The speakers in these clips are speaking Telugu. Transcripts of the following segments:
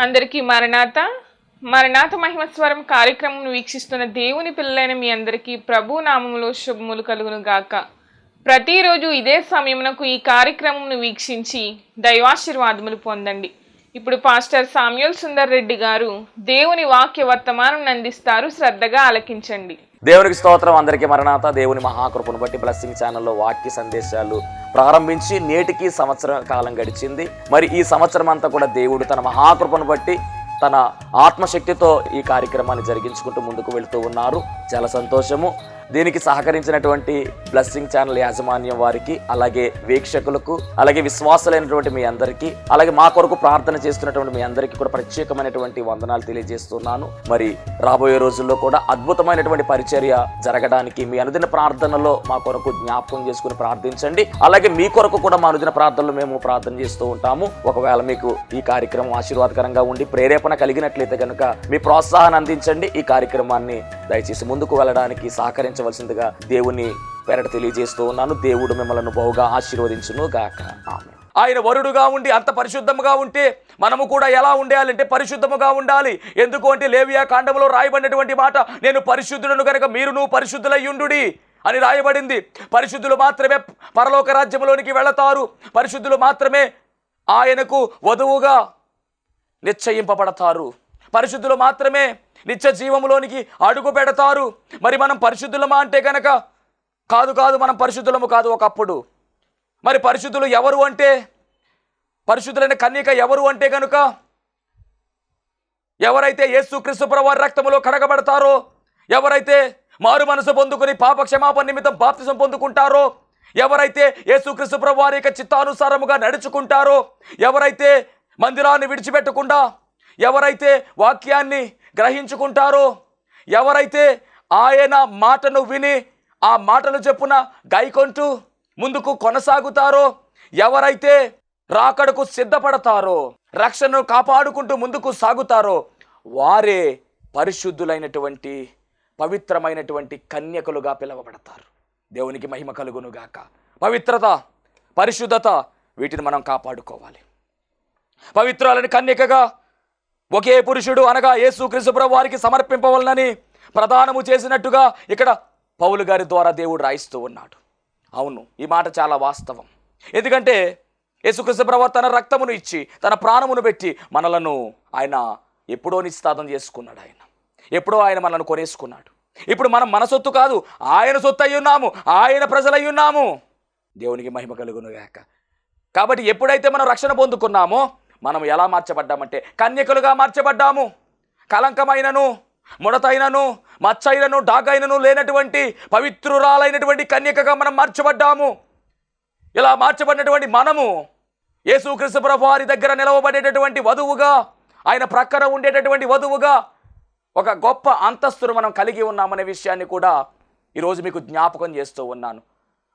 అందరికీ మరణాత మరణాత మహిమస్వరం కార్యక్రమం వీక్షిస్తున్న దేవుని పిల్లలైన మీ అందరికీ ప్రభు నామములో శుభములు కలుగును గాక. ప్రతిరోజు ఇదే సమయమునకు ఈ కార్యక్రమం వీక్షించి దైవాశీర్వాదములు పొందండి. ఇప్పుడు పాస్టర్ సామ్యూల్ సుందర్ రెడ్డి గారు దేవుని వాక్య వర్తమానం అందిస్తారు. శ్రద్ధగా ఆలకించండి. దేవునికి స్తోత్రం. అందరికీ మరణాత. దేవుని మహాకృపను బట్టి బ్లెస్సింగ్ ఛానల్లో వాక్య సందేశాలు ప్రారంభించి నేటికి సంవత్సరం కాలం గడిచింది. మరి ఈ సంవత్సరం అంతా కూడా దేవుడు తన మహాకృపను బట్టి తన ఆత్మశక్తితో ఈ కార్యక్రమాన్ని జరిగించుకుంటూ ముందుకు వెళుతూ ఉన్నారు. చాలా సంతోషము. దీనికి సహకరించినటువంటి బ్లెస్సింగ్ ఛానల్ యాజమాన్యం వారికి, అలాగే వీక్షకులకు, అలాగే విశ్వాసులైనటువంటి మీ అందరికీ, అలాగే మా కొరకు ప్రార్థన చేస్తున్నటువంటి మీ అందరికీ కూడా ప్రత్యేకమైనటువంటి వందనాలు తెలియజేస్తున్నాను. మరి రాబోయే రోజుల్లో కూడా అద్భుతమైనటువంటి పరిచర్య జరగడానికి మీ అనుదిన ప్రార్థనలో మా కొరకు జ్ఞాపకం చేసుకుని ప్రార్థించండి. అలాగే మీ కొరకు కూడా మా అనుదిన ప్రార్థనలో మేము ప్రార్థన చేస్తూ ఉంటాము. ఒకవేళ మీకు ఈ కార్యక్రమం ఆశీర్వాదకరంగా ఉండి ప్రేరేపణ కలిగినట్లయితే కనుక మీ ప్రోత్సాహాన్ని అందించండి. ఈ కార్యక్రమాన్ని దయచేసి ముందుకు వెళ్ళడానికి సహకరించవలసిందిగా దేవుని పేరట తెలియజేస్తూ ఉన్నాను. దేవుడు మిమ్మల్ని బహుగా ఆశీర్వదించును గాక. ఆమేన్. ఆయన వరుడుగా ఉండి అంత పరిశుద్ధముగా ఉంటే మనము కూడా ఎలా ఉండాలంటే పరిశుద్ధముగా ఉండాలి. ఎందుకు అంటే లేవియా కాండములో రాయబడినటువంటి మాట, నేను పరిశుద్ధులను కనుక మీరును పరిశుద్ధులయ్యుండుడి అని రాయబడింది. పరిశుద్ధులు మాత్రమే పరలోక రాజ్యంలోనికి వెళతారు. పరిశుద్ధులు మాత్రమే ఆయనకు వధువుగా నిశ్చయింపబడతారు. పరిశుద్ధులు మాత్రమే నిత్య జీవములోనికి అడుగు పెడతారు. మరి మనం పరిశుద్ధులమా అంటే కనుక కాదు, మనం పరిశుద్ధులము కాదు ఒకప్పుడు. మరి పరిశుద్ధులు ఎవరు అంటే, పరిశుద్ధులైన కన్యక ఎవరు అంటే కనుక ఎవరైతే యేసుక్రీస్తు ప్రభువారి రక్తములో కడగబడతారో, ఎవరైతే మారు మనసు పొందుకుని పాప క్షమాపణ నిమిత్తం బాప్తిసం పొందుకుంటారో, ఎవరైతే యేసుక్రీస్తు ప్రభువారి యొక్క చిత్తానుసారముగా నడుచుకుంటారో, ఎవరైతే మందిరాన్ని విడిచిపెట్టకుండా, ఎవరైతే వాక్యాన్ని గ్రహించుకుంటారో, ఎవరైతే ఆయన మాటను విని ఆ మాటలు చెప్పున గైకొంటూ ముందుకు కొనసాగుతారో, ఎవరైతే రాకడకు సిద్ధపడతారో, రక్షణను కాపాడుకుంటూ ముందుకు సాగుతారో, వారే పరిశుద్ధులైనటువంటి పవిత్రమైనటువంటి కన్యకలుగా పిలువబడతారు. దేవునికి మహిమ కలుగునుగాక. పవిత్రత, పరిశుద్ధత, వీటిని మనం కాపాడుకోవాలి. పవిత్రాలని కన్యకగా ఒకే పురుషుడు అనగా యేసుక్రీస్తు ప్రభువు వారికి సమర్పింపవలనని ప్రదానము చేసినట్టుగా ఇక్కడ పౌలు గారి ద్వారా దేవుడు రాయిస్తూ ఉన్నాడు. అవును, ఈ మాట చాలా వాస్తవం. ఎందుకంటే యేసుక్రీస్తు ప్రభువు తన రక్తమును ఇచ్చి తన ప్రాణమును పెట్టి మనలను ఆయన ఎప్పుడో నిశ్చితార్థం చేసుకున్నాడు. ఎప్పుడో ఆయన మనల్ని కొనేసుకున్నాడు. ఇప్పుడు మనం మన సొత్తు కాదు, ఆయన సొత్తు అయి ఉన్నాము, ఆయన ప్రజలై ఉన్నాము. దేవునికి మహిమ కలుగును గాక. కాబట్టి ఎప్పుడైతే మనం రక్షణ పొందుకున్నామో మనం ఎలా మార్చబడ్డామంటే కన్యకలుగా మార్చబడ్డాము. కలంకమైనను, ముడతైనను, మచ్చైనను, డాగైనను లేనటువంటి పవిత్రురాలైనటువంటి కన్యకగా మనం మార్చబడ్డాము. ఇలా మార్చబడినటువంటి మనము యేసుక్రీస్తు ప్రభువు వారి దగ్గర నిలవబడేటటువంటి వధువుగా, ఆయన ప్రక్కన ఉండేటటువంటి వధువుగా ఒక గొప్ప అంతస్తును మనం కలిగి ఉన్నామనే విషయాన్ని కూడా ఈరోజు మీకు జ్ఞాపకం చేస్తూ ఉన్నాను.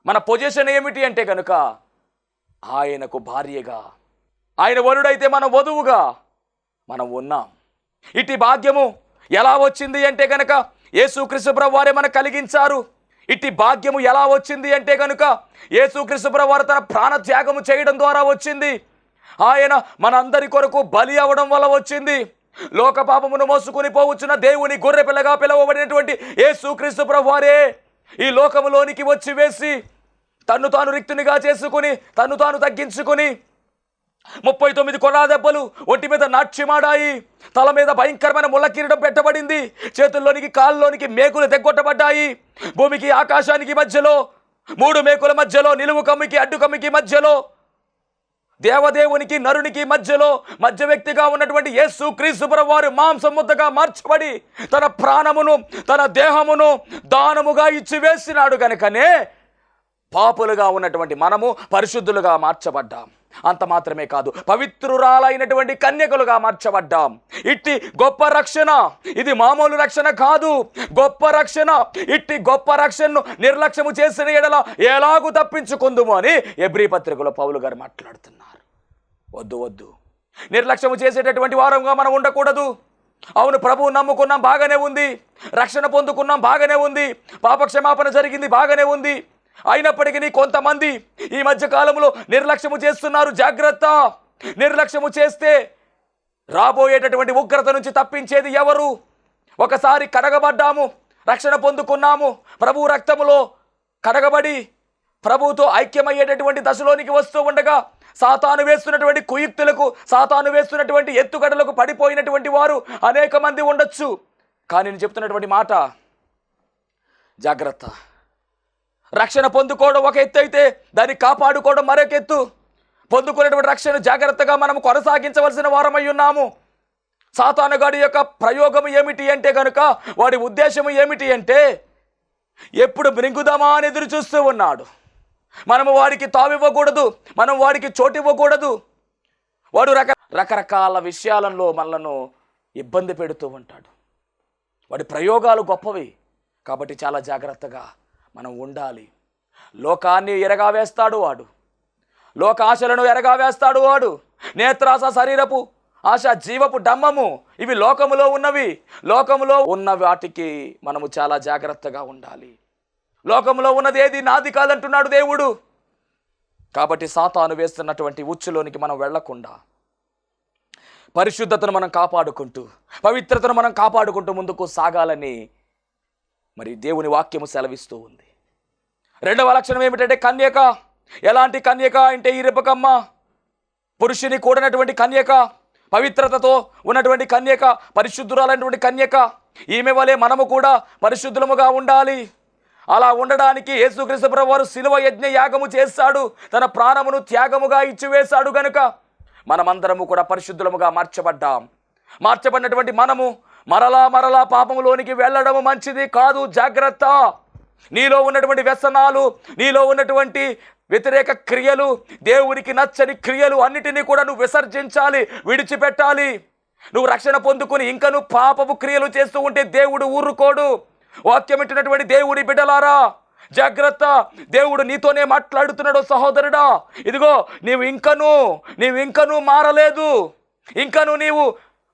మన పొజిషన్ ఏమిటి అంటే కనుక ఆయనకు భార్యగా, ఆయన వరుడైతే మన వధువుగా మనం ఉన్నాం. ఇటు భాగ్యము ఎలా వచ్చింది అంటే కనుక యేసుక్రీస్తు ప్రభువు వారే మనకు కలిగించారు. ఇటు భాగ్యము ఎలా వచ్చింది అంటే కనుక యేసుక్రీస్తు ప్రభువు వారు తన ప్రాణత్యాగము చేయడం ద్వారా వచ్చింది. ఆయన మనందరి కొరకు బలి అవ్వడం వల్ల వచ్చింది. లోక పాపమును మోసుకుని పోవచ్చున్న దేవుని గొర్రె పిల్లగా పిలువబడినటువంటి యేసుక్రీస్తు ప్రభువు వారే ఈ లోకములోనికి వచ్చి వేసి తన్ను తాను రిక్తునిగా చేసుకుని తన్ను తాను తగ్గించుకుని 39 కొర్రా దెబ్బలు ఒంటి మీద నాట్యమాడాయి. తల మీద భయంకరమైన ముళ్ళ కిరీటం పెట్టబడింది. చేతుల్లోనికి కాళ్ళలోనికి మేకులు తెగ్గొట్టబడ్డాయి. భూమికి ఆకాశానికి మధ్యలో 3 మేకుల మధ్యలో, నిలువు కమ్మికి అడ్డు కమ్మికి మధ్యలో, దేవదేవునికి నరునికి మధ్యలో మధ్య వ్యక్తిగా ఉన్నటువంటి యేసుక్రీస్తు ప్రభువు వారు మాంసం ముద్దగా మార్చబడి తన ప్రాణమును తన దేహమును దానముగా ఇచ్చి వేసినాడు. కనుకనే పాపులుగా ఉన్నటువంటి మనము పరిశుద్ధులుగా మార్చబడ్డాం. అంత మాత్రమే కాదు, పవిత్రురాలైనటువంటి కన్యకలుగా మార్చబడ్డాం. ఇట్టి గొప్ప రక్షణ, ఇది మామూలు రక్షణ కాదు, గొప్ప రక్షణ. ఇట్టి గొప్ప రక్షణను నిర్లక్ష్యము చేసిన ఎడల ఎలాగూ తప్పించుకుందుము అని హెబ్రీ పత్రికలో పౌలు గారు మాట్లాడుతున్నారు. వద్దు, నిర్లక్ష్యము చేసేటటువంటి వారంగా మనం ఉండకూడదు. అవును, ప్రభువు నమ్ముకున్నాం, బాగానే ఉంది. రక్షణ పొందుకున్నాం, బాగానే ఉంది. పాప క్షమాపణ జరిగింది, బాగానే ఉంది. అయినప్పటికీ కొంతమంది ఈ మధ్య కాలంలో నిర్లక్ష్యము చేస్తున్నారు. జాగ్రత్త. నిర్లక్ష్యము చేస్తే రాబోయేటటువంటి ఉగ్రత నుంచి తప్పించేది ఎవరు? ఒకసారి కడగబడ్డాము, రక్షణ పొందుకున్నాము, ప్రభు రక్తములో కడగబడి ప్రభువుతో ఐక్యమయ్యేటటువంటి దశలోనికి వస్తూ ఉండగా సాతాను వేస్తున్నటువంటి కుయుక్తులకు, సాతాను వేస్తున్నటువంటి ఎత్తుగడలకు పడిపోయినటువంటి వారు అనేక మంది ఉండొచ్చు. కానీ నేను చెప్తున్నటువంటి మాట, జాగ్రత్త. రక్షణ పొందుకోవడం ఒక ఎత్తు అయితే దాన్ని కాపాడుకోవడం మరొక ఎత్తు. పొందుకునేటువంటి రక్షణ జాగ్రత్తగా మనం కొనసాగించవలసిన వారమై ఉన్నాము. సాతానుగాడి యొక్క ప్రయోగం ఏమిటి అంటే కనుక, వాడి ఉద్దేశం ఏమిటి అంటే ఎప్పుడు మృంగుదామా అని ఎదురు చూస్తూ ఉన్నాడు. మనము వాడికి తావివ్వకూడదు, మనం వాడికి చోటు ఇవ్వకూడదు. వాడు రకరకాల విషయాలలో మనలను ఇబ్బంది పెడుతూ ఉంటాడు. వాడి ప్రయోగాలు గొప్పవి కాబట్టి చాలా జాగ్రత్తగా మనం ఉండాలి. లోకాన్ని ఎరగా వేస్తాడు వాడు, లోక ఆశలను ఎరగా వేస్తాడు వాడు. నేత్రాస, శరీరపు ఆశ, జీవపు డమ్మము, ఇవి లోకములో ఉన్నవి. లోకములో ఉన్న వాటికి మనము చాలా జాగ్రత్తగా ఉండాలి. లోకములో ఉన్నది ఏది నాది కాదంటున్నాడు దేవుడు. కాబట్టి సాతాను వేస్తున్నటువంటి ఉచ్చులోనికి మనం వెళ్లకుండా పరిశుద్ధతను మనం కాపాడుకుంటూ, పవిత్రతను మనం కాపాడుకుంటూ ముందుకు సాగాలని మరి దేవుని వాక్యము సెలవిస్తూ ఉంది. రెండవ లక్షణం ఏమిటంటే కన్యక. ఎలాంటి కన్యక అంటే ఈ రెబెక్కమ్మ పురుషుని కూడినటువంటి కన్యక, పవిత్రతతో ఉన్నటువంటి కన్యక, పరిశుద్ధురాలైనటువంటి కన్యక. ఈమె వలె మనము కూడా పరిశుద్ధులముగా ఉండాలి. అలా ఉండడానికి యేసుక్రీస్తు ప్రభువు వారు శిలువ యజ్ఞ యాగము చేశాడు, తన ప్రాణమును త్యాగముగా ఇచ్చివేశాడు. గనుక మనమందరము కూడా పరిశుద్ధులముగా మార్చబడ్డాం. మార్చబడినటువంటి మనము మరలా పాపములోనికి వెళ్ళడము మంచిది కాదు. జాగ్రత్త. నీలో ఉన్నటువంటి వ్యసనాలు, నీలో ఉన్నటువంటి వ్యతిరేక క్రియలు, దేవునికి నచ్చని క్రియలు అన్నిటినీ కూడా నువ్వు విసర్జించాలి, విడిచిపెట్టాలి. నువ్వు రక్షణ పొందుకుని ఇంకా నువ్వు పాపపు క్రియలు చేస్తూ ఉంటే దేవుడు ఊరుకోడు. వాక్యం ఇచ్చినటువంటి దేవుడి బిడ్డలారా, జాగ్రత్త. దేవుడు నీతోనే మాట్లాడుతున్నాడు సహోదరుడా. ఇదిగో నీవు ఇంకనూ మారలేదు. నీవు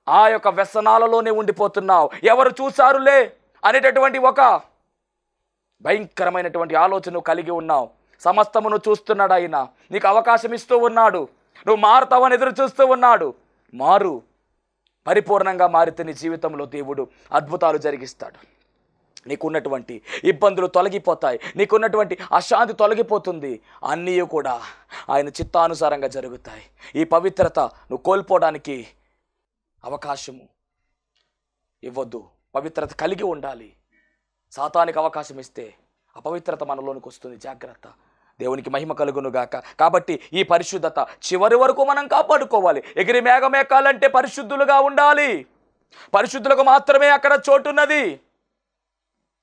ఆ యొక్క వ్యసనాలలోనే ఉండిపోతున్నావు. ఎవరు చూశారులే అనేటటువంటి ఒక భయంకరమైనటువంటి ఆలోచన కలిగి ఉన్నావు. సమస్తమును చూస్తున్నాడు ఆయన, నీకు అవకాశం ఇస్తూ ఉన్నాడు. నువ్వు మారుతావని ఎదురు చూస్తూ ఉన్నాడు. మారు. పరిపూర్ణంగా మారితే నీ జీవితంలో దేవుడు అద్భుతాలు జరిగిస్తాడు. నీకున్నటువంటి ఇబ్బందులు తొలగిపోతాయి, నీకున్నటువంటి అశాంతి తొలగిపోతుంది. అన్నీ కూడా ఆయన చిత్తానుసారంగా జరుగుతాయి. ఈ పవిత్రత నువ్వు కోల్పోవడానికి అవకాశము ఇవ్వద్దు. పవిత్రత కలిగి ఉండాలి. సాతానికి అవకాశం ఇస్తే అపవిత్రత మనలోనికి వస్తుంది. జాగ్రత్త. దేవునికి మహిమ కలుగునుగాక. కాబట్టి ఈ పరిశుద్ధత చివరి వరకు మనం కాపాడుకోవాలి. ఎగిరి మేఘం ఎక్కాలంటే పరిశుద్ధులుగా ఉండాలి. పరిశుద్ధులకు మాత్రమే అక్కడ చోటున్నది.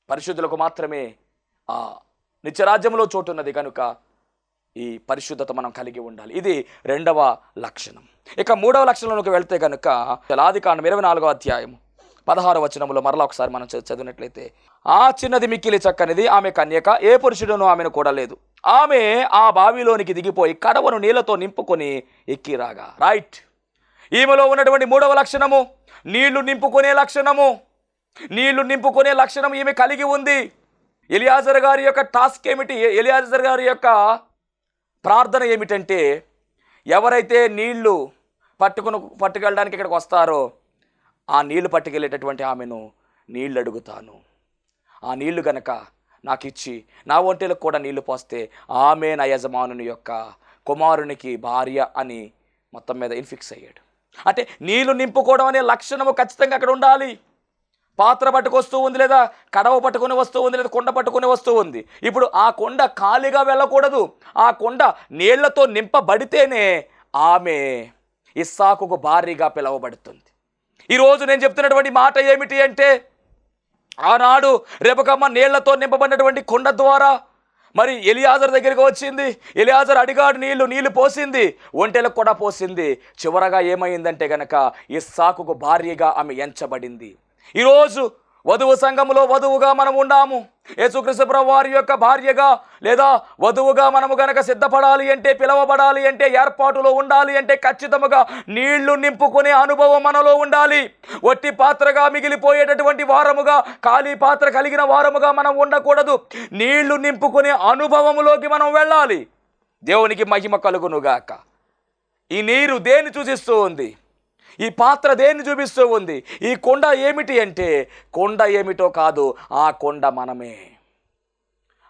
పరిశుద్ధులకు మాత్రమే ఆ నిత్యరాజ్యంలో చోటున్నది. కనుక ఈ పరిశుద్ధత మనం కలిగి ఉండాలి. ఇది రెండవ లక్షణం. ఇక మూడవ లక్షణంలోకి వెళ్తే కనుక ఆదికాండం 24వ అధ్యాయం 16వ వచనంలో మరలా ఒకసారి మనం చదివినట్లయితే, ఆ చిన్నది మిక్కిలి చక్కనిది, ఆమె కన్యక, ఏ పురుషుడును ఆమెను కూడలేదు. ఆమె ఆ బావిలోనికి దిగిపోయి కడవను నీళ్లతో నింపుకొని ఎక్కిరాగా. రైట్. ఈమెలో ఉన్నటువంటి మూడవ లక్షణము నీళ్లు నింపుకునే లక్షణము. నీళ్లు నింపుకునే లక్షణం ఈమె కలిగి ఉంది. ఎలియాజర్ గారి యొక్క టాస్క్ ఏమిటి? ఎలియాజర్ గారి యొక్క ప్రార్థన ఏమిటంటే, ఎవరైతే నీళ్లు పట్టుకెళ్ళడానికి ఇక్కడికి వస్తారో ఆ నీళ్లు పట్టుకెళ్ళేటటువంటి ఆమెను నీళ్లు అడుగుతాను. ఆ నీళ్లు గనక నాకు ఇచ్చి నా ఒంటెలకు కూడా నీళ్లు పోస్తే ఆమె నా యజమానుని యొక్క కుమారునికి భార్య అని మొత్తం మీద ఇన్ఫిక్స్ అయ్యాడు. అంటే నీళ్లు నింపుకోవడం అనే లక్షణము ఖచ్చితంగా అక్కడ ఉండాలి. పాత్ర పట్టుకొస్తూ ఉంది, లేదా కడవ పట్టుకుని వస్తూ ఉంది, లేదా కొండ పట్టుకుని వస్తూ ఉంది. ఇప్పుడు ఆ కొండ ఖాళీగా వెళ్ళకూడదు. ఆ కొండ నీళ్లతో నింపబడితేనే ఆమె ఇస్సాకుకు భార్యగా పిలువబడుతుంది. ఈరోజు నేను చెప్తున్నటువంటి మాట ఏమిటి అంటే, ఆనాడు రెబెక్కమ్మ నీళ్లతో నింపబడినటువంటి కొండ ద్వారా మరి ఎలియాజర్ దగ్గరికి వచ్చింది. ఎలియాజర్ అడిగాడు, నీళ్లు పోసింది, ఒంటెలకు కూడా పోసింది. చివరగా ఏమైందంటే గనక ఇస్సాకుకు భార్యగా ఆమె ఎంచబడింది. ఈరోజు వధువు సంఘములో వధువుగా మనం ఉన్నాము. యేసుక్రీస్తు ప్రభువు వారి యొక్క భార్యగా లేదా వధువుగా మనము గనక సిద్ధపడాలి అంటే, పిలవబడాలి అంటే, ఏర్పాటులో ఉండాలి అంటే ఖచ్చితంగా నీళ్లు నింపుకునే అనుభవం మనలో ఉండాలి. వట్టి పాత్రగా మిగిలిపోయేటటువంటి వారముగా, ఖాళీ పాత్ర కలిగిన వారముగా మనం ఉండకూడదు. నీళ్లు నింపుకునే అనుభవములోకి మనం వెళ్ళాలి. దేవునికి మహిమ కలుగునుగాక. ఈ నీరు దేన్ని సూచిస్తూ ఉంది? ఈ పాత్ర దేన్ని చూపిస్తూ ఉంది? ఈ కొండ ఏమిటి అంటే, కొండ ఏమిటో కాదు, ఆ కొండ మనమే.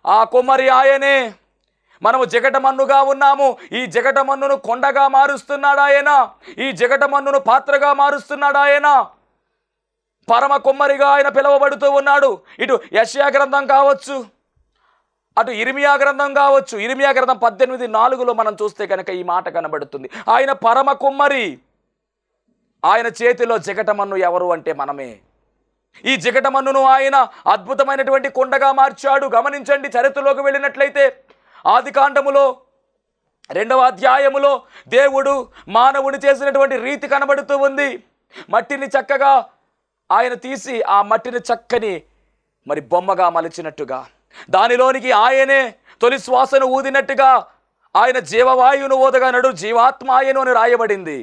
ఆ కుమ్మరి ఆయనే. మనము జగటమన్నుగా ఉన్నాము. ఈ జగటమన్నును కొండగా మారుస్తున్నాడు ఆయన. ఈ జగటమన్నును పాత్రగా మారుస్తున్నాడు ఆయన. పరమ కుమ్మరిగా ఆయన పిలువబడుతూ ఉన్నాడు. ఇటు యెషయా గ్రంథం కావచ్చు, అటు ఇర్మియా గ్రంథం కావచ్చు. ఇర్మియా గ్రంథం 18:4 మనం చూస్తే కనుక ఈ మాట కనబడుతుంది. ఆయన పరమ కుమ్మరి. ఆయన చేతిలో జగటమన్ను ఎవరు అంటే మనమే. ఈ జగటమన్నును ఆయన అద్భుతమైనటువంటి కొండగా మార్చాడు. గమనించండి, చరిత్రలోకి వెళ్ళినట్లయితే ఆదికాండములో 2వ అధ్యాయములో దేవుడు మానవుని చేసినటువంటి రీతి కనబడుతూ ఉంది. మట్టిని చక్కగా ఆయన తీసి ఆ మట్టిని చక్కని మరి బొమ్మగా మలిచినట్టుగా, దానిలోనికి ఆయనే తొలి శ్వాసను ఊదినట్టుగా ఆయన జీవవాయువును ఊదగనడు, జీవాత్మ ఆయను అని రాయబడింది.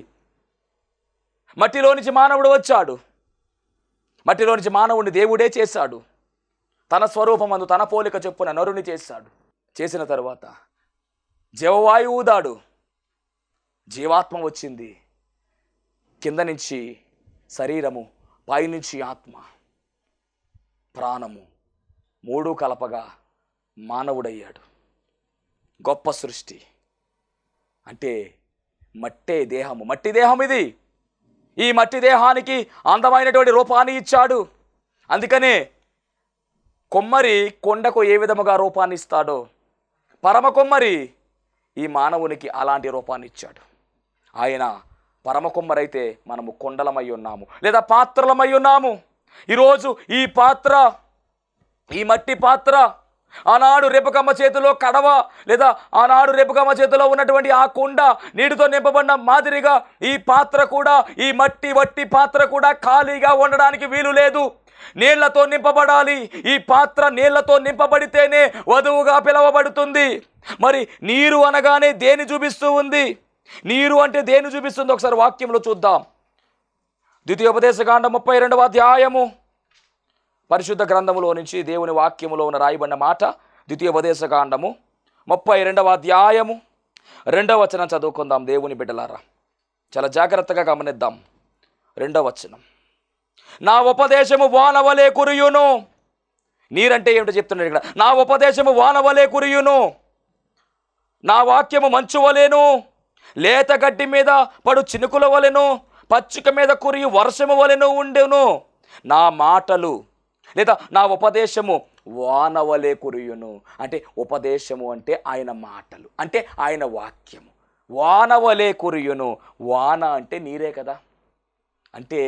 మట్టిలో నుంచి మానవుడు వచ్చాడు. మట్టిలో నుంచి మానవుడిని దేవుడే చేశాడు. తన స్వరూపమందు తన పోలిక చొప్పున నరుని చేశాడు. చేసిన తరువాత జీవవాయువు ఊదాడు, జీవాత్మ వచ్చింది. కింద నుంచి శరీరము, పైనుంచి ఆత్మ, ప్రాణము, 3 కలపగా మానవుడయ్యాడు. గొప్ప సృష్టి. అంటే మట్టే దేహము, మట్టి దేహం ఇది. ఈ మట్టి దేహానికి అందమైనటువంటి రూపాన్ని ఇచ్చాడు. అందుకనే కొమ్మరి కొండకు ఏ విధముగా రూపాన్ని ఇస్తాడో, పరమ కొమ్మరి ఈ మానవునికి అలాంటి రూపాన్ని ఇచ్చాడు. ఆయన పరమ కొమ్మరైతే మనము కొండలమై ఉన్నాము, లేదా పాత్రలమై ఉన్నాము. ఈరోజు ఈ పాత్ర, ఈ మట్టి పాత్ర, ఆనాడు రేపకమ్మ చేతిలో కడవ, లేదా ఆనాడు రేపకమ్మ చేతిలో ఉన్నటువంటి ఆ కుండ నీటితో నింపబడిన మాదిరిగా ఈ పాత్ర కూడా, ఈ మట్టి వట్టి పాత్ర కూడా ఖాళీగా ఉండడానికి వీలు లేదు. నీళ్లతో నింపబడాలి. ఈ పాత్ర నీళ్లతో నింపబడితేనే వధువుగా పిలవబడుతుంది. మరి నీరు అనగానే దేని చూపిస్తూ ఉంది? నీరు అంటే దేని చూపిస్తుంది? ఒకసారి వాక్యంలో చూద్దాం. ద్వితీయోపదేశకాండం 32వ అధ్యాయము, పరిశుద్ధ గ్రంథములో నుంచి దేవుని వాక్యములో ఉన్న రాయబడిన మాట. ద్వితీయోపదేశకాండము 32వ అధ్యాయము 2వ వచనం చదువుకుందాం. దేవుని బిడ్డలారా, చాలా జాగ్రత్తగా గమనిద్దాం. 2వ వచనం, నా ఉపదేశము వానవలే కురియును. నీరంటే ఏమిటో చెప్తున్నాడు ఇక్కడ. నా ఉపదేశము వానవలే కురియును, నా వాక్యము మంచు వలెను, లేత గడ్డి మీద పడు చినుకుల వలెను, పచ్చిక మీద కురియు వర్షము వలెను ఉండెను. నా మాటలు లేదా నా ఉపదేశము వానవలే కురియును. అంటే ఉపదేశము అంటే ఆయన మాటలు, అంటే ఆయన వాక్యము. వానవలే కురియును. వాన అంటే నీరే కదా. అంటే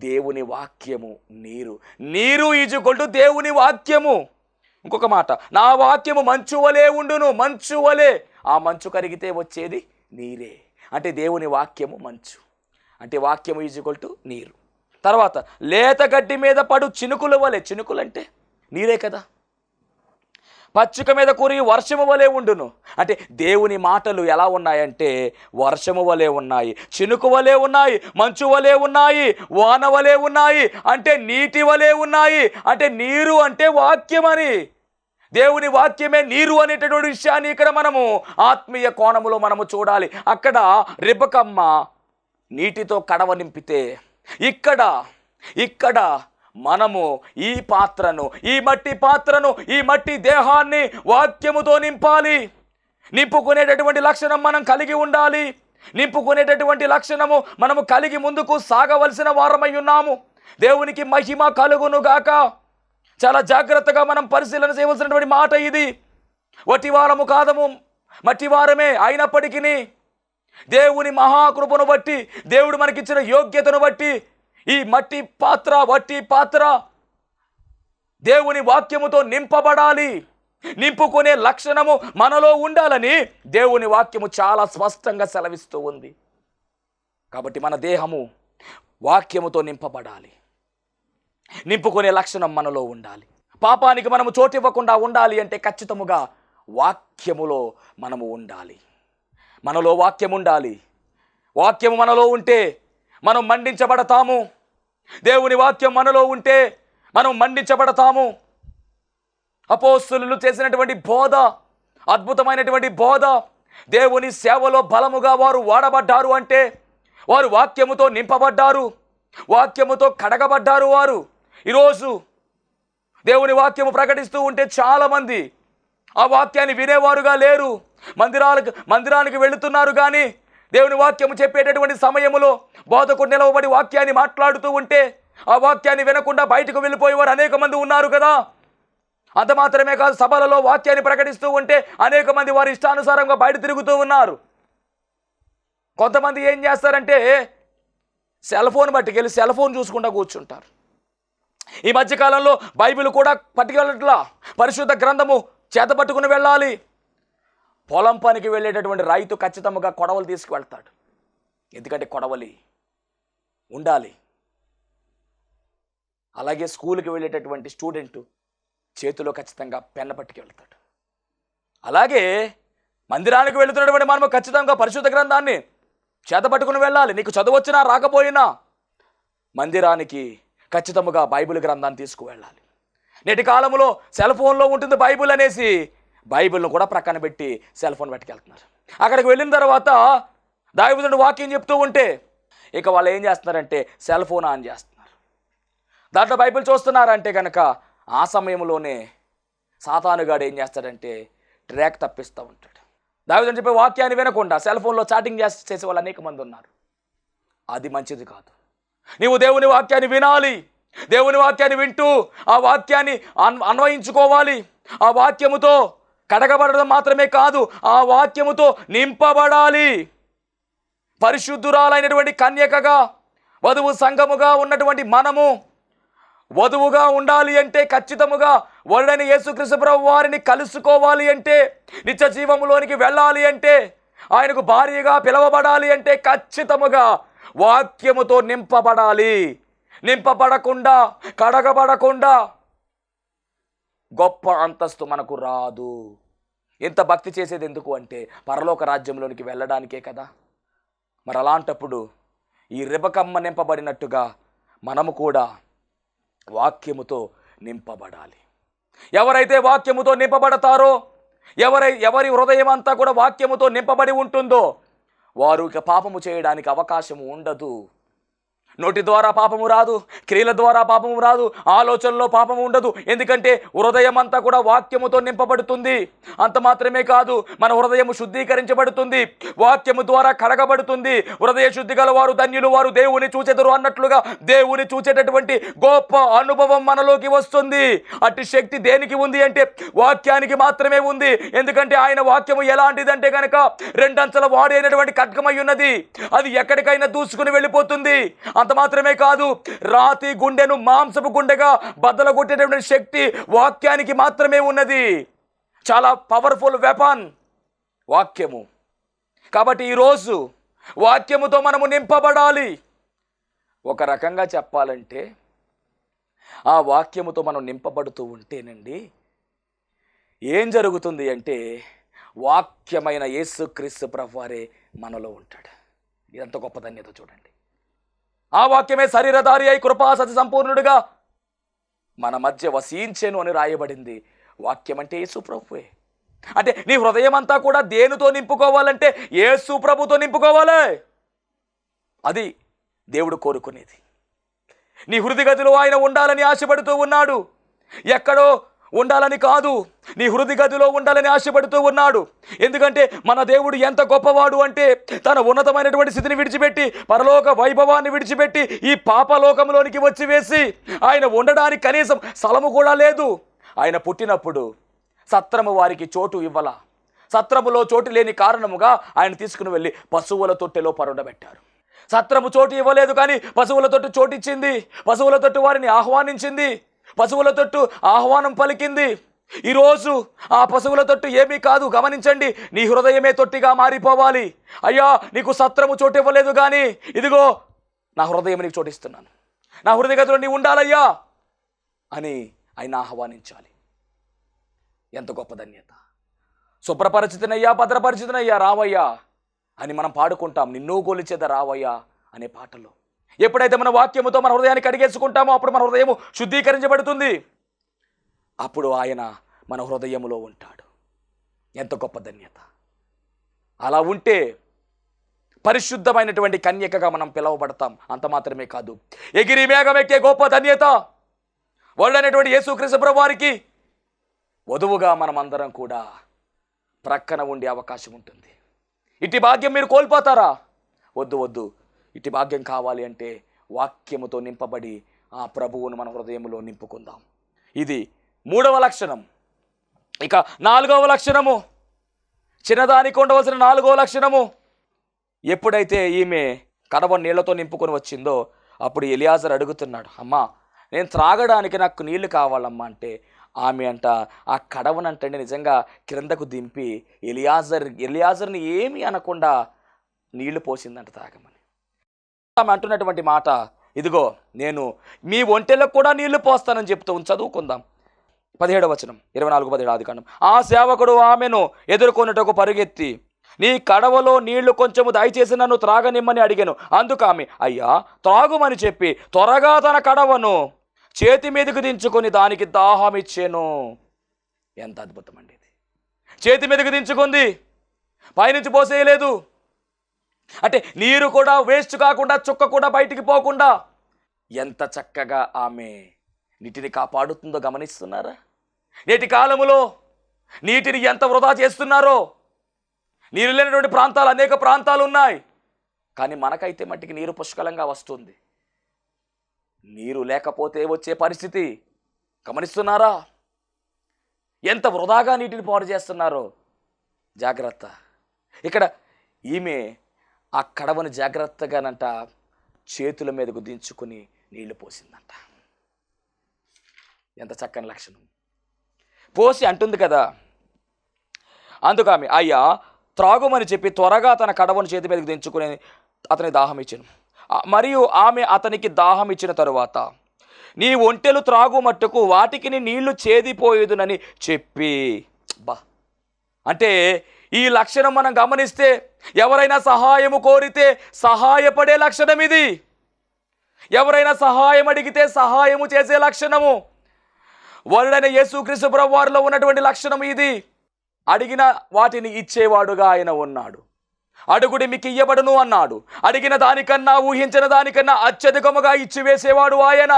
దేవుని వాక్యము నీరు. నీరు ఈజుకొల్టు దేవుని వాక్యము. ఇంకొక మాట, నా వాక్యము మంచు వలె ఉండును. మంచు వలె. ఆ మంచు కరిగితే వచ్చేది నీరే. అంటే దేవుని వాక్యము మంచు, అంటే వాక్యము ఈజుకొల్టు నీరు. తర్వాత లేత గడ్డి మీద పడు చినుకుల వలె. చినుకులు అంటే నీరే కదా. పచ్చిక మీద కురి వర్షము వలె ఉండును. అంటే దేవుని మాటలు ఎలా ఉన్నాయంటే వర్షము వలె ఉన్నాయి, చినుకు వలె ఉన్నాయి, మంచు వలె ఉన్నాయి, వాన వలె ఉన్నాయి, అంటే నీటి వలె ఉన్నాయి. అంటే నీరు అంటే వాక్యం అని. దేవుని వాక్యమే నీరు అనేటటువంటి విషయాన్ని ఇక్కడ మనము ఆత్మీయ కోణములో మనము చూడాలి. అక్కడ రిబకమ్మ నీటితో కడవ నింపితే, ఇక్కడ మనము ఈ పాత్రను, ఈ మట్టి పాత్రను, ఈ మట్టి దేహాన్ని వాక్యముతో నింపాలి. నింపుకునేటటువంటి లక్షణం మనం కలిగి ఉండాలి. నింపుకునేటటువంటి లక్షణము మనము కలిగి ముందుకు సాగవలసిన వారమై ఉన్నాము. దేవునికి మహిమ కలుగును గాక. చాలా జాగ్రత్తగా మనం పరిశీలన చేయవలసినటువంటి మాట ఇది. వటివారము కాదము, మట్టివారమే అయినప్పటికీ దేవుని మహాకృపను బట్టి, దేవుడు మనకిచ్చిన యోగ్యతను బట్టి ఈ మట్టి పాత్ర, వట్టి పాత్ర దేవుని వాక్యముతో నింపబడాలి. నింపుకునే లక్షణము మనలో ఉండాలని దేవుని వాక్యము చాలా స్పష్టంగా సెలవిస్తూ ఉంది. కాబట్టి మన దేహము వాక్యముతో నింపబడాలి. నింపుకునే లక్షణం మనలో ఉండాలి. పాపానికి మనము చోటు ఇవ్వకుండా ఉండాలి అంటే ఖచ్చితముగా వాక్యములో మనము ఉండాలి. మనలో వాక్యం ఉండాలి. వాక్యము మనలో ఉంటే మనం మండించబడతాము. దేవుని వాక్యం మనలో ఉంటే మనం మండించబడతాము. అపోస్తలులు చేసినటువంటి బోధ, అద్భుతమైనటువంటి బోధ, దేవుని సేవలో బలముగా వారు వాడబడ్డారు అంటే వారు వాక్యముతో నింపబడ్డారు, వాక్యముతో కడగబడ్డారు. వారు ఈరోజు దేవుని వాక్యము ప్రకటిస్తూ ఉంటే చాలామంది ఆ వాక్యాన్ని వినేవారుగా లేరు. మందిరానికి వెళుతున్నారు, కానీ దేవుని వాక్యము చెప్పేటటువంటి సమయంలో బోధకుడు నిలవబడి వాక్యాన్ని మాట్లాడుతూ ఉంటే ఆ వాక్యాన్ని వినకుండా బయటకు వెళ్ళిపోయేవారు అనేక మంది ఉన్నారు కదా. అంత మాత్రమే కాదు, సభలలో వాక్యాన్ని ప్రకటిస్తూ ఉంటే అనేక మంది వారి ఇష్టానుసారంగా బయట తిరుగుతూ ఉన్నారు. కొంతమంది ఏం చేస్తారంటే సెల్ ఫోన్ పట్టుకెళ్ళి సెల్ ఫోన్ చూసుకుంటూ కూర్చుంటారు. ఈ మధ్యకాలంలో బైబిల్ కూడా పట్టుకెళ్ళట్లా, పరిశుద్ధ గ్రంథము చేత పట్టుకుని వెళ్ళాలి. పొలం పనికి వెళ్ళేటటువంటి రైతు ఖచ్చితంగా కొడవలు తీసుకువెళ్తాడు, ఎందుకంటే కొడవలి ఉండాలి. అలాగే స్కూల్కి వెళ్ళేటటువంటి స్టూడెంట్ చేతిలో ఖచ్చితంగా పెన్న పట్టుకు వెళ్తాడు. అలాగే మందిరానికి వెళుతున్నటువంటి మనము ఖచ్చితంగా పరిశుద్ధ గ్రంథాన్ని చేత పట్టుకుని వెళ్ళాలి. నీకు చదువు వచ్చినా రాకపోయినా మందిరానికి ఖచ్చితంగా బైబిల్ గ్రంథాన్ని తీసుకువెళ్ళాలి. నేటి కాలంలో సెల్ ఫోన్లో ఉంటుంది బైబిల్ అనేసి బైబిల్ను కూడా ప్రక్కన పెట్టి సెల్ ఫోన్ పట్టుకెళ్తున్నారు. అక్కడికి వెళ్ళిన తర్వాత దైవజనుడు వాక్యం చెప్తూ ఉంటే ఇక వాళ్ళు ఏం చేస్తున్నారంటే సెల్ ఫోన్ ఆన్ చేస్తున్నారు, దాంట్లో బైబిల్ చూస్తున్నారంటే కనుక ఆ సమయంలోనే సాతానుగాడు ఏం చేస్తాడంటే ట్రాక్ తప్పిస్తూ ఉంటాడు. దైవజనుడు చెప్పే వాక్యాన్ని వినకుండా సెల్ ఫోన్లో చాటింగ్ చేసే వాళ్ళు అనేక మంది ఉన్నారు. అది మంచిది కాదు. నీవు దేవుని వాక్యాన్ని వినాలి, దేవుని వాక్యాన్ని వింటూ ఆ వాక్యాన్ని అన్వయించుకోవాలి. ఆ వాక్యముతో కడగబడడం మాత్రమే కాదు, ఆ వాక్యముతో నింపబడాలి. పరిశుద్ధురాలైనటువంటి కన్యకగా వధువు సంఘముగా ఉన్నటువంటి మనము వధువుగా ఉండాలి అంటే ఖచ్చితముగా వరుడైన యేసుక్రీస్తు ప్రభువు వారిని కలుసుకోవాలి అంటే, నిత్య జీవములోనికి వెళ్ళాలి అంటే, ఆయనకు భార్యగా పిలవబడాలి అంటే ఖచ్చితముగా వాక్యముతో నింపబడాలి. నింపబడకుండా కడగబడకుండా గొప్ప అంతస్తు మనకు రాదు. ఇంత భక్తి చేసేది ఎందుకు అంటే పరలోక రాజ్యంలోనికి వెళ్ళడానికే కదా. మరి అలాంటప్పుడు ఈ రిబకమ్మ నింపబడినట్టుగా మనము కూడా వాక్యముతో నింపబడాలి. ఎవరైతే వాక్యముతో నింపబడతారో, ఎవరి హృదయం అంతా కూడా వాక్యముతో నింపబడి ఉంటుందో వారు ఇక పాపము చేయడానికి అవకాశం ఉండదు. నోటి ద్వారా పాపము రాదు, క్రియల ద్వారా పాపము రాదు, ఆలోచనలో పాపము ఉండదు. ఎందుకంటే హృదయం అంతా కూడా వాక్యముతో నింపబడుతుంది. అంత మాత్రమే కాదు, మన హృదయము శుద్ధీకరించబడుతుంది, వాక్యము ద్వారా కడగబడుతుంది. హృదయ శుద్ధి గల వారు ధన్యులు, వారు దేవుని చూచెదరు అన్నట్లుగా దేవుని చూచేటటువంటి గొప్ప అనుభవం మనలోకి వస్తుంది. అట్టి శక్తి దేనికి ఉంది అంటే వాక్యానికి మాత్రమే ఉంది. ఎందుకంటే ఆయన వాక్యము ఎలాంటిదంటే కనుక రెండంచెల వాడైనటువంటి ఖడ్గమై ఉన్నది. అది ఎక్కడికైనా దూసుకుని వెళ్ళిపోతుంది. అంత మాత్రమే కాదు, రాతి గుండెను మాంసపు గుండెగా బద్దలగొట్టేటటువంటి శక్తి వాక్యానికి మాత్రమే ఉన్నది. చాలా పవర్ఫుల్ వెపన్ వాక్యము. కాబట్టి ఈరోజు వాక్యముతో మనము నింపబడాలి. ఒక రకంగా చెప్పాలంటే ఆ వాక్యముతో మనం నింపబడుతూ ఉంటేనండి ఏం జరుగుతుంది అంటే వాక్యమైన యేసుక్రీస్తు ప్రభువారే మనలో ఉంటాడు. ఇదంత గొప్ప ధన్యత చూడండి. ఆ వాక్యమే శరీరధారి అయి కృపా సత్య సంపూర్ణుడిగా మన మధ్య వసించెను అని రాయబడింది. వాక్యం అంటే యేసు ప్రభువే. అంటే నీ హృదయం అంతా కూడా దేనితో నింపుకోవాలంటే యేసు ప్రభుతో నింపుకోవాలి. అది దేవుడు కోరుకునేది. నీ హృదయ గదిలో ఆయన ఉండాలని ఆశపడుతూ ఉన్నాడు. ఎక్కడో ఉండాలని కాదు, నీ హృదయ గదిలో ఉండాలని ఆశపడుతూ ఉన్నాడు. ఎందుకంటే మన దేవుడు ఎంత గొప్పవాడు అంటే తన ఉన్నతమైనటువంటి స్థితిని విడిచిపెట్టి, పరలోక వైభవాన్ని విడిచిపెట్టి ఈ పాపలోకంలోనికి వచ్చి వేసి ఆయన ఉండడానికి కనీసం స్థలము కూడా లేదు. ఆయన పుట్టినప్పుడు సత్రము వారికి చోటు ఇవ్వాల. సత్రములో చోటు లేని కారణముగా ఆయన తీసుకుని వెళ్ళి పశువుల తొట్టెలో పరుండబెట్టారు. సత్రము చోటు ఇవ్వలేదు, కానీ పశువుల తొట్టు చోటిచ్చింది. పశువుల తొట్టు వారిని ఆహ్వానించింది, పశువుల తొట్టు ఆహ్వానం పలికింది. ఈరోజు ఆ పశువుల తొట్టు ఏమీ కాదు, గమనించండి. నీ హృదయమే తొట్టిగా మారిపోవాలి. అయ్యా, నీకు సత్రము చోటు ఇవ్వలేదు, కానీ ఇదిగో నా హృదయం నీకు చోటిస్తున్నాను, నా హృదయ గదిలో నీ ఉండాలయ్యా అని ఆయన ఆహ్వానించాలి. ఎంత గొప్ప ధన్యత. శుభ్రపరిచితనయ్యా, భద్రపరిచితనయ్యా, రావయ్యా అని మనం పాడుకుంటాం. నిన్ను గోలిచేద రావయ్యా అనే పాటలో. ఎప్పుడైతే మన వాక్యముతో మన హృదయాన్ని కడిగేసుకుంటామో అప్పుడు మన హృదయము శుద్ధీకరించబడుతుంది. అప్పుడు ఆయన మన హృదయములో ఉంటాడు. ఎంత గొప్ప ధన్యత. అలా ఉంటే పరిశుద్ధమైనటువంటి కన్యకగా మనం పిలువబడతాం. అంత మాత్రమే కాదు, ఎగిరి మేఘం ఎక్కే గొప్ప ధన్యత వరుడైనటువంటి యేసుక్రీస్తు ప్రభువు వారికి వధువుగా మనం అందరం కూడా ప్రక్కన ఉండే అవకాశం ఉంటుంది. ఇటు భాగ్యం మీరు కోల్పోతారా? వద్దు వద్దు. ఇటు భాగ్యం కావాలి అంటే వాక్యముతో నింపబడి ఆ ప్రభువును మన హృదయంలో నింపుకుందాం. ఇది 3వ లక్షణం. ఇక 4వ లక్షణము, చిన్నదానికి ఉండవలసిన 4వ లక్షణము, ఎప్పుడైతే ఈమె కడవ నీళ్లతో నింపుకొని వచ్చిందో అప్పుడు ఎలియాజరు అడుగుతున్నాడు, అమ్మా నేను త్రాగడానికి నాకు నీళ్లు కావాలమ్మా అంటే ఆమె అంట ఆ కడవనంటండి నిజంగా క్రిందకు దింపి ఎలియాజర్ని ఏమీ అనకుండా నీళ్లు పోసిందంట తాగమని. ఆమె అంటున్నటువంటి మాట, ఇదిగో నేను మీ ఒంటెలకు కూడా నీళ్లు పోస్తానని చెప్తూ చదువుకుందాం. 17వ వచనం, 24-17 ఆదికాండం. ఆ సేవకుడు ఆమెను ఎదుర్కొనుటకు పరుగెత్తి, నీ కడవలో నీళ్లు కొంచెము దయచేసి నన్ను త్రాగనిమ్మని అడిగాను. అందుకు ఆమె, అయ్యా త్రాగుమని చెప్పి త్వరగా తన కడవను చేతి మీదకు దించుకొని దానికి దాహం ఇచ్చాను. ఎంత అద్భుతం అండి ఇది! చేతి మీదకు దించుకుంది, పైనుంచి పోసేయలేదు. అంటే నీరు కూడా వేస్ట్ కాకుండా, చుక్క కూడా బయటికి పోకుండా ఎంత చక్కగా ఆమె నీటిని కాపాడుతుందో గమనిస్తున్నారా? నేటి కాలములో నీటిని ఎంత వృధా చేస్తున్నారో. నీరు లేనటువంటి ప్రాంతాలు అనేక ప్రాంతాలు ఉన్నాయి, కానీ మనకైతే మట్టికి నీరు పుష్కలంగా వస్తుంది. నీరు లేకపోతే వచ్చే పరిస్థితి గమనిస్తున్నారా? ఎంత వృధాగా నీటిని పాడు చేస్తున్నారో. జాగ్రత్త. ఇక్కడ ఈమె ఆ కడవను జాగ్రత్తగానంట చేతుల మీదకు దించుకుని నీళ్లు పోసిందంట. ఎంత చక్కని లక్షణం! పోసి అంటుంది కదా, అందుకు ఆమె, అయ్యా త్రాగుమని చెప్పి త్వరగా తన కడవను చేతి మీదకు దించుకుని అతనికి దాహం ఇచ్చాను. మరియు ఆమె అతనికి దాహం ఇచ్చిన తరువాత, నీ ఒంటెలు త్రాగు మట్టుకు వాటికి నీళ్లు చేదిపోయేదునని చెప్పి. బా, అంటే ఈ లక్షణం మనం గమనిస్తే ఎవరైనా సహాయము కోరితే సహాయపడే లక్షణం ఇది. ఎవరైనా సహాయం అడిగితే సహాయము చేసే లక్షణము. వరుడైన యేసుక్రీస్తు ప్రభువు వారిలో ఉన్నటువంటి లక్షణం ఇది. అడిగిన వాటిని ఇచ్చేవాడుగా ఆయన ఉన్నాడు. అడుగుడి మీకు ఇయ్యబడును అన్నాడు. అడిగిన దానికన్నా, ఊహించిన దానికన్నా అత్యధికముగా ఇచ్చివేసేవాడు ఆయన.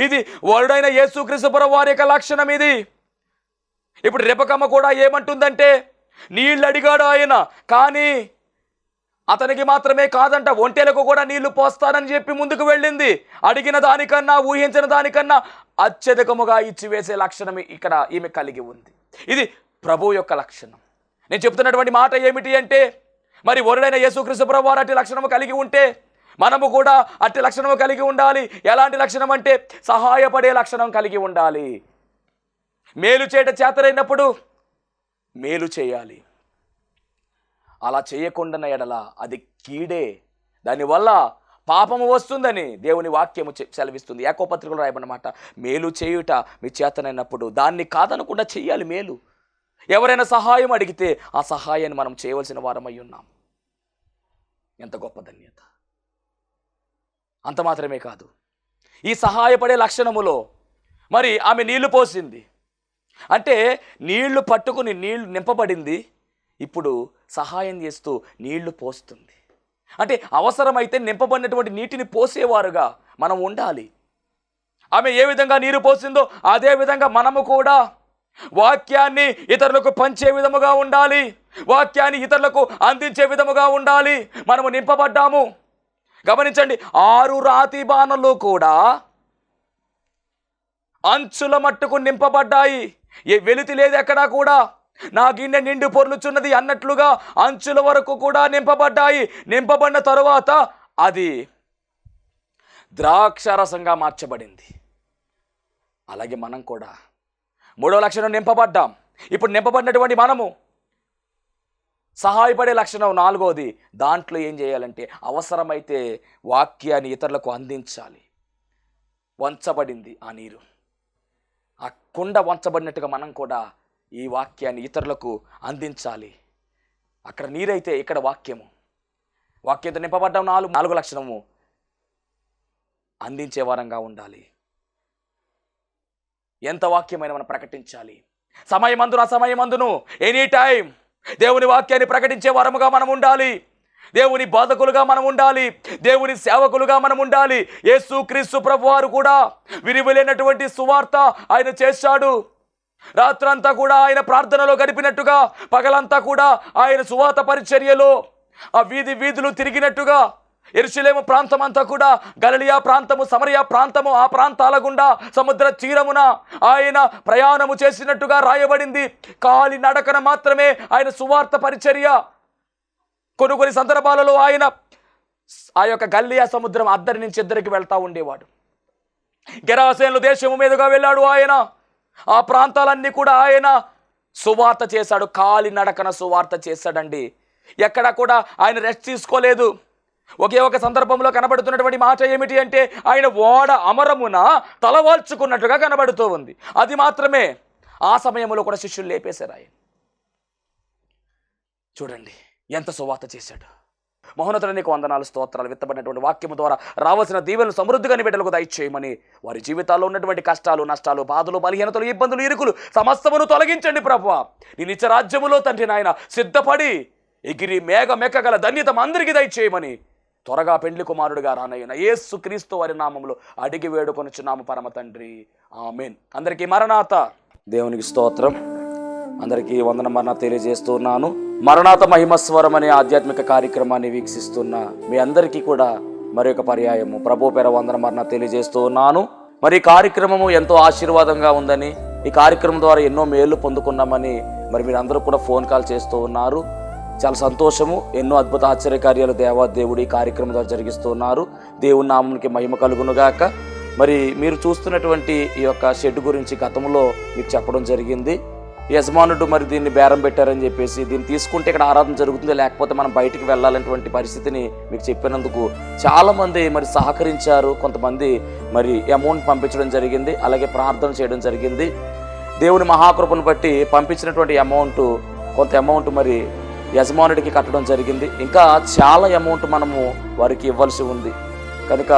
ఇది వరుడైన యేసుక్రీస్తు ప్రభువు వారి యొక్క లక్షణం ఇది. ఇప్పుడు రెబెక్కమ్మ కూడా ఏమంటుందంటే, నీళ్ళు అడిగాడు ఆయన, కానీ అతనికి మాత్రమే కాదంట, ఒంటెలకు కూడా నీళ్లు పోస్తానని చెప్పి ముందుకు వెళ్ళింది. అడిగిన దానికన్నా, ఊహించిన దానికన్నా అత్యధికముగా ఇచ్చివేసే లక్షణం ఇక్కడ ఈమె కలిగి ఉంది. ఇది ప్రభువు యొక్క లక్షణం. నేను చెప్తున్నటువంటి మాట ఏమిటి అంటే, మరి వరుడైన యేసుక్రీస్తు ప్రభువు వారు అట్టి లక్షణము కలిగి ఉంటే మనము కూడా అట్టి లక్షణము కలిగి ఉండాలి. ఎలాంటి లక్షణం అంటే సహాయపడే లక్షణం కలిగి ఉండాలి. మేలు చేయట చేతనైనప్పుడు మేలు చేయాలి. అలా చేయకుండా ఎడల అది కీడే, దానివల్ల పాపము వస్తుందని దేవుని వాక్యము సెలవిస్తుంది. యాకోబు పత్రికలో రాయబడినమాట, మేలు చేయుట మీ చేతనైనప్పుడు దాన్ని కాదనకుండా చెయ్యాలి మేలు. ఎవరైనా సహాయం అడిగితే ఆ సహాయాన్ని మనం చేయవలసిన వారమై ఉన్నాం. ఎంత గొప్ప ధన్యత! అంత మాత్రమే కాదు, ఈ సహాయపడే లక్షణములో మరి ఆమె నీళ్లు పోసింది. అంటే నీళ్లు పట్టుకుని నీళ్లు నింపబడింది, ఇప్పుడు సహాయం చేస్తూ నీళ్లు పోస్తుంది. అంటే అవసరమైతే నింపబడినటువంటి నీటిని పోసేవారుగా మనం ఉండాలి. ఆమె ఏ విధంగా నీరు పోసిందో అదే విధంగా మనము కూడా వాక్యాన్ని ఇతరులకు పంచే విధముగా ఉండాలి. వాక్యాన్ని ఇతరులకు అందించే విధముగా ఉండాలి. మనము నింపబడ్డాము. గమనించండి, 6 రాతి బాణలు కూడా అంచుల మట్టుకు నింపబడ్డాయి. ఏ వెలితి లేదు ఎక్కడా కూడా. నా గిన్నె నిండు పొర్లుచున్నది అన్నట్లుగా అంచుల వరకు కూడా నింపబడ్డాయి. నింపబడిన తరువాత అది ద్రాక్షరసంగా మార్చబడింది. అలాగే మనం కూడా 3వ లక్షణం నింపబడ్డాం. ఇప్పుడు నింపబడినటువంటి మనము సహాయపడే లక్షణం 4వది. దాంట్లో ఏం చేయాలంటే అవసరమైతే వాక్యాన్ని ఇతరులకు అందించాలి. వంచబడింది ఆ నీరు, ఆ కుండ వంచబడినట్టుగా మనం కూడా ఈ వాక్యాన్ని ఇతరులకు అందించాలి. అక్కడ నీరైతే ఇక్కడ వాక్యము. వాక్యంతో నింపబడ్డాం. 4వ లక్షణము అందించే వారంగా ఉండాలి. ఎంత వాక్యమైన మనం ప్రకటించాలి. సమయమందును అసమయమందును ఎనీ టైం దేవుని వాక్యాన్ని ప్రకటించే వారముగా మనం ఉండాలి. దేవుని బాధకులుగా మనం ఉండాలి, దేవుని సేవకులుగా మనం ఉండాలి. యేసుక్రీస్తు ప్రభువారు కూడా విరివిలేనటువంటి సువార్త ఆయన చేశాడు. రాత్రంతా కూడా ఆయన ప్రార్థనలో గడిపినట్టుగా, పగలంతా కూడా ఆయన సువార్త పరిచర్యలో ఆ వీధులు తిరిగినట్టుగా, యెరూషలేము ప్రాంతం అంతా కూడా, గలిలయ ప్రాంతము, సమరయ ప్రాంతము, ఆ ప్రాంతాల గుండా సముద్ర తీరమున ఆయన ప్రయాణము చేసినట్టుగా రాయబడింది. కాలి నడకన మాత్రమే ఆయన సువార్త పరిచర్య. కొన్ని సందర్భాలలో ఆయన ఆ యొక్క గలిలయ సముద్రం అద్దరి నుంచి ఇద్దరికి వెళ్తా ఉండేవాడు. గెరాసేను దేశము మీదుగా వెళ్ళాడు ఆయన. ఆ ప్రాంతాలన్నీ కూడా ఆయన సువార్త చేశాడు, కాలి నడకన సువార్త చేశాడండి. ఎక్కడా కూడా ఆయన రెస్ట్ తీసుకోలేదు. ఒకే ఒక సందర్భంలో కనబడుతున్నటువంటి మాట ఏమిటి అంటే, ఆయన ఓడ అమరమున తలవాల్చుకున్నట్టుగా కనబడుతూ ఉంది. అది మాత్రమే. ఆ సమయంలో కూడా శిష్యులు లేపేశారు ఆయన. చూడండి ఎంత సువార్త చేశాడు. మహోన్నతుడు నీకు వందనాలు, స్తోత్రాలు. విత్తబడినటువంటి వాక్యము ద్వారా రావాల్సిన దీవెనలు సమృద్ధిగా నీ బిడ్డలకు దయచేయమని, వారి జీవితాల్లో ఉన్నటువంటి కష్టాలు, నష్టాలు, బాధలు, బలహీనతలు, ఇబ్బందులు, ఇరుకులు సమస్తమును తొలగించండి ప్రభువా. నీ నిత్య రాజ్యములో తండ్రి నాయన సిద్ధపడి ఎగిరి మెక్కగల ధన్యత అందరికీ దయచేయమని, త్వరగా పెండ్లి కుమారుడిగా రానయ్యన యేసుక్రీస్తు వారి నామములో అడిగి వేడుకొనుచున్నాము పరమ తండ్రి, ఆమేన్. అందరికీ మరణాత. దేవునికి స్తోత్రం. అందరికీ వందన మరణాత తెలియజేస్తున్నాను. మరణాత మహిమస్వరం అనే ఆధ్యాత్మిక కార్యక్రమాన్ని వీక్షిస్తున్న మీ అందరికీ కూడా మరొక పర్యాయము ప్రభు పేర వందన మరణాత తెలియజేస్తూ ఉన్నాను. మరి ఈ కార్యక్రమము ఎంతో ఆశీర్వాదంగా ఉందని, ఈ కార్యక్రమం ద్వారా ఎన్నో మేళ్లు పొందుకున్నామని మరి మీరు అందరూ కూడా ఫోన్ కాల్ చేస్తూ ఉన్నారు. చాలా సంతోషము. ఎన్నో అద్భుత ఆశ్చర్యకార్యాలు దేవాదేవుడు ఈ కార్యక్రమం ద్వారా జరిగిస్తూ ఉన్నారు. దేవుని నామమునికి మహిమ కలుగునుగాక. మరి మీరు చూస్తున్నటువంటి ఈ యొక్క షెడ్ గురించి గతంలో మీకు చెప్పడం జరిగింది. యజమానుడు మరి దీన్ని బేరం పెట్టారని చెప్పేసి, దీన్ని తీసుకుంటే ఇక్కడ ఆరాధన జరుగుతుంది, లేకపోతే మనం బయటికి వెళ్ళాలనేటువంటి పరిస్థితిని మీకు చెప్పినందుకు చాలామంది మరి సహకరించారు. కొంతమంది మరి అమౌంట్ పంపించడం జరిగింది, అలాగే ప్రార్థన చేయడం జరిగింది. దేవుని మహాకృపను బట్టి పంపించినటువంటి కొంత అమౌంట్ మరి యజమానుడికి కట్టడం జరిగింది. ఇంకా చాలా అమౌంట్ మనము వారికి ఇవ్వాల్సి ఉంది. కనుక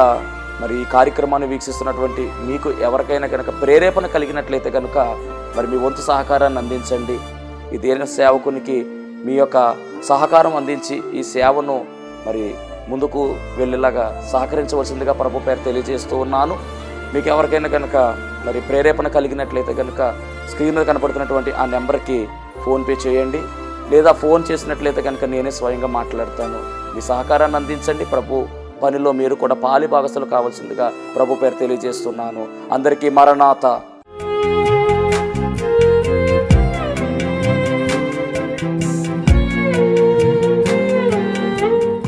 మరి ఈ కార్యక్రమాన్ని వీక్షిస్తున్నటువంటి మీకు ఎవరికైనా కనుక ప్రేరేపణ కలిగినట్లయితే కనుక మరి మీ వంతు సహకారాన్ని అందించండి. ఈ దేన సేవకునికి మీ యొక్క సహకారం అందించి ఈ సేవను మరి ముందుకు వెళ్ళేలాగా సహకరించవలసిందిగా ప్రభు పేరు తెలియజేస్తూ ఉన్నాను. మీకు ఎవరికైనా కనుక మరి ప్రేరేపణ కలిగినట్లయితే కనుక స్క్రీన్ మీద కనపడుతున్నటువంటి ఆ నెంబర్కి ఫోన్పే చేయండి, లేదా ఫోన్ చేసినట్లయితే కనుక నేనే స్వయంగా మాట్లాడతాను. మీ సహకారాన్ని అందించండి. ప్రభు పనిలో మీరు కూడా పాలి భాగస్తులు కావాల్సిందిగా ప్రభు పేరు తెలియజేస్తున్నాను. అందరికీ మరణాత.